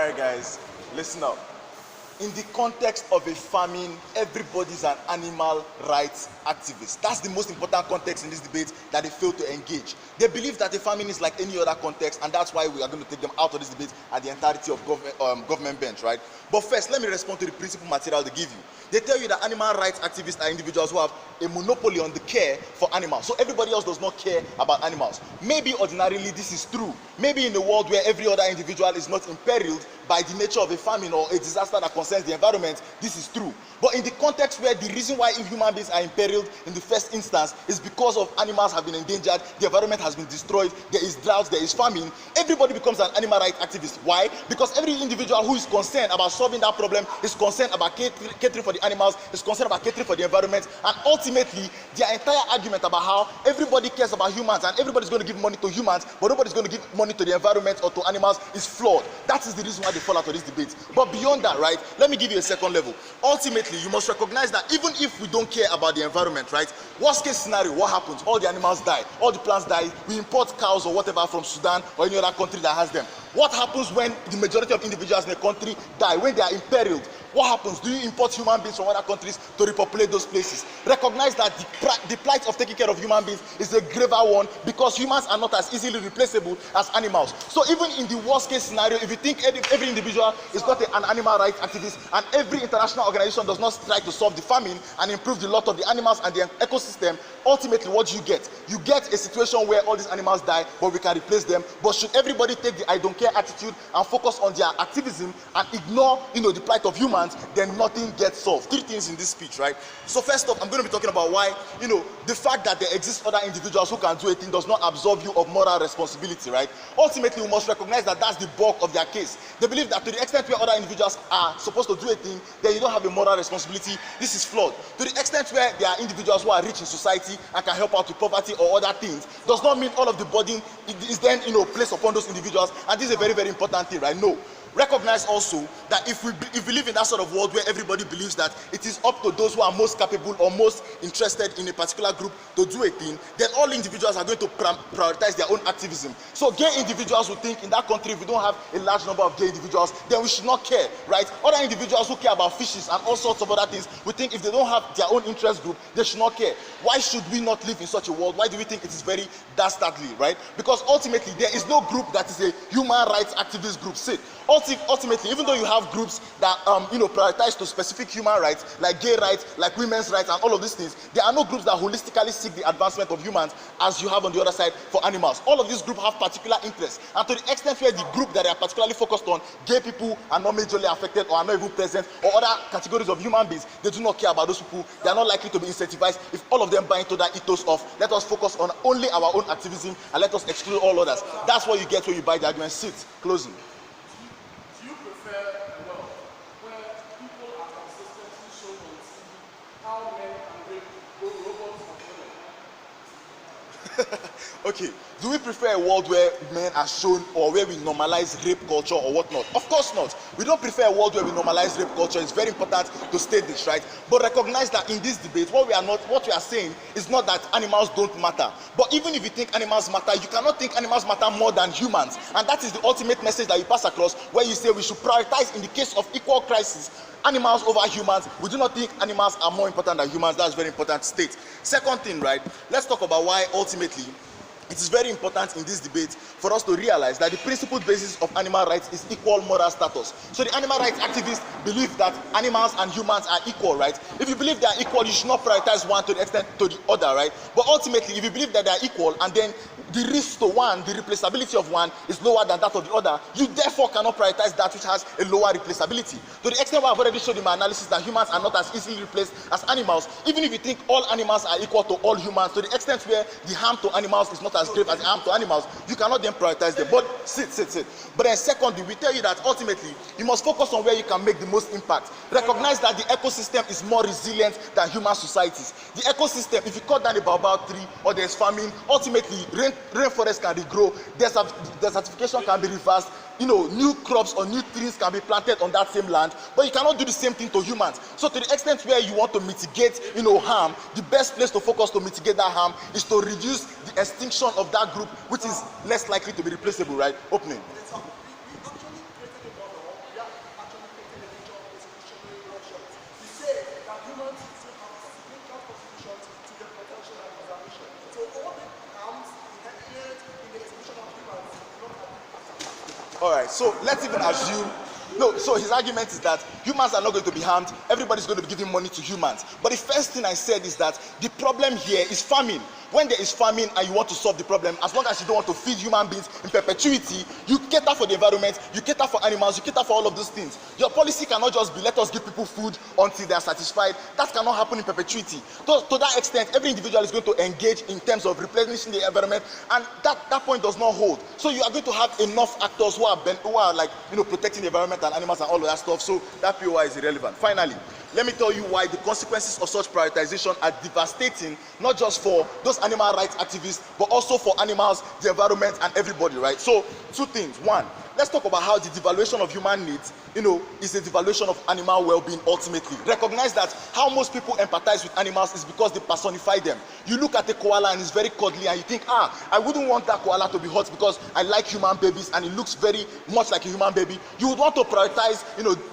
Alright guys, listen up. In the context of a famine, everybody's an animal rights activist. That's the most important context in this debate that they fail to engage. They believe that a famine is like any other context, and that's why we are going to take them out of this debate at the entirety of government bench, right? But first, let me respond to the principal material they give you. They tell you that animal rights activists are individuals who have a monopoly on the care for animals. So everybody else does not care about animals. Maybe ordinarily this is true. Maybe in a world where every other individual is not imperiled by the nature of a famine or a disaster that concerns the environment, this is true. But in the context where the reason why human beings are imperiled in the first instance is because of animals have been endangered, the environment has been destroyed, there is drought, there is famine, everybody becomes an animal rights activist. Why? Because every individual who is concerned about solving that problem is concerned about catering for the animals, is concerned about catering for the environment, and ultimately their entire argument about how everybody cares about humans and everybody's going to give money to humans but nobody's going to give money to the environment or to animals is flawed. That is the reason why they fall out of this debate. But beyond that, right, let me give you a second level. Ultimately, you must recognize that even if we don't care about the environment, right, worst case scenario, what happens? All the animals die, all the plants die, we import cows or whatever from Sudan or any other country that has them. What happens when the majority of individuals in the country die, when they are imperiled? What happens? Do you import human beings from other countries to repopulate those places? Recognize that the plight of taking care of human beings is a graver one because humans are not as easily replaceable as animals. So even in the worst case scenario, if you think every individual is not an animal rights activist and every international organization does not try to solve the famine and improve the lot of the animals and the ecosystem, ultimately what do you get? You get a situation where all these animals die but we can replace them. But should everybody take the I don't care attitude and focus on their activism and ignore, the plight of humans, then nothing gets solved. Three things in this speech, right? So first off, I'm going to be talking about why, the fact that there exist other individuals who can do a thing does not absolve you of moral responsibility, right? Ultimately, we must recognize that that's the bulk of their case. They believe that to the extent where other individuals are supposed to do a thing, then you don't have a moral responsibility. This is flawed. To the extent where there are individuals who are rich in society and can help out with poverty or other things, does not mean all of the burden is then, placed upon those individuals. And this is a very, very important thing, right? No. Recognize also that if we live in that sort of world where everybody believes that it is up to those who are most capable or most interested in a particular group to do a thing, then all individuals are going to prioritize their own activism. So gay individuals will think in that country, if we don't have a large number of gay individuals, then we should not care, right? Other individuals who care about fishes and all sorts of other things, we think if they don't have their own interest group, they should not care. Why should we not live in such a world? Why do we think it is very dastardly, right? Because ultimately, there is no group that is a human rights activist group. See, ultimately, even though you have groups that prioritize to specific human rights, like gay rights, like women's rights, and all of these things, there are no groups that holistically seek the advancement of humans as you have on the other side for animals. All of these groups have particular interests, and to the extent where the group that they are particularly focused on, gay people, are not majorly affected or are not even present, or other categories of human beings, they do not care about those people. They are not likely to be incentivized if all of them buy into that ethos of let us focus on only our own activism and let us exclude all others. That's what you get when you buy the argument. Sit. Closing. Okay, do we prefer a world where men are shown or where we normalize rape culture or whatnot? Of course not. We don't prefer a world where we normalize rape culture. It's very important to state this, right? But recognize that in this debate, what we are saying is not that animals don't matter. But even if you think animals matter, you cannot think animals matter more than humans. And that is the ultimate message that you pass across where you say we should prioritize in the case of equal crisis animals over humans. We do not think animals are more important than humans. That's very important to state. Second thing, right? Let's talk about why ultimately it is very important in this debate for us to realize that the principled basis of animal rights is equal moral status. So the animal rights activists believe that animals and humans are equal, right? If you believe they are equal, you should not prioritize one to the extent to the other, right? But ultimately, if you believe that they are equal and then the risk to one, the replaceability of one is lower than that of the other, you therefore cannot prioritize that which has a lower replaceability. To the extent where I've already showed in my analysis that humans are not as easily replaced as animals, even if you think all animals are equal to all humans, to the extent where the harm to animals is not as grave as the harm to animals, you cannot then prioritize them. But sit. But then secondly, we tell you that ultimately, you must focus on where you can make the most impact. Recognize that the ecosystem is more resilient than human societies. The ecosystem, if you cut down a baobab tree or there's famine, ultimately rainforest can regrow, desertification can be reversed, new crops or new trees can be planted on that same land, but you cannot do the same thing to humans. So to the extent where you want to mitigate, harm, the best place to focus to mitigate that harm is to reduce the extinction of that group, which is less likely to be replaceable, right? Opening. All right, so let's even assume. No, so his argument is that humans are not going to be harmed, everybody's going to be giving money to humans. But the first thing I said is that the problem here is famine. When there is famine and you want to solve the problem, as long as you don't want to feed human beings in perpetuity, you cater for the environment, you cater for animals, you cater for all of those things. Your policy cannot just be let us give people food until they are satisfied. That cannot happen in perpetuity. To that extent, every individual is going to engage in terms of replenishing the environment, and that point does not hold. So you are going to have enough actors who are like, protecting the environment and animals and all of that stuff. So that POI is irrelevant. Finally, let me tell you why the consequences of such prioritization are devastating, not just for those animal rights activists, but also for animals, the environment, and everybody, right? So, two things. One, let's talk about how the devaluation of human needs, is a devaluation of animal well-being ultimately. Recognize that how most people empathize with animals is because they personify them. You look at a koala and it's very cuddly and you think, I wouldn't want that koala to be hurt because I like human babies and it looks very much like a human baby. You would want to prioritize,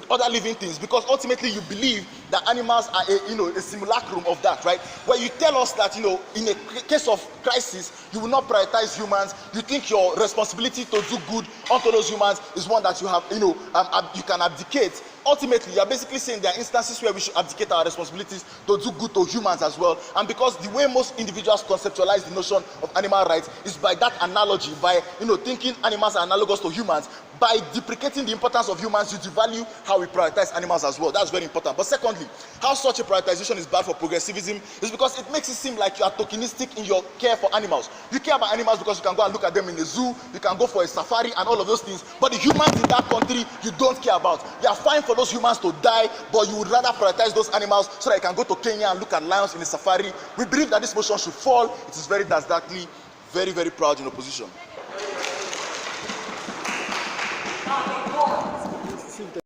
other living things because ultimately you believe that animals are a simulacrum of that, right? Where you tell us that, in a case of crisis, you will not prioritize humans. You think your responsibility to do good unto those humans is one that you have, you can abdicate. Ultimately, you are basically saying there are instances where we should abdicate our responsibilities to do good to humans as well. And because the way most individuals conceptualize the notion of animal rights is by that analogy, by thinking animals are analogous to humans. By deprecating the importance of humans, you devalue how we prioritize animals as well. That's very important. But secondly, how such a prioritization is bad for progressivism is because it makes it seem like you are tokenistic in your care for animals. You care about animals because you can go and look at them in a zoo, you can go for a safari and all of those things. But the humans in that country, you don't care about. You are fine for those humans to die, but you would rather prioritize those animals so that you can go to Kenya and look at lions in a safari. We believe that this motion should fall. It is very darkly, very, very proud in opposition.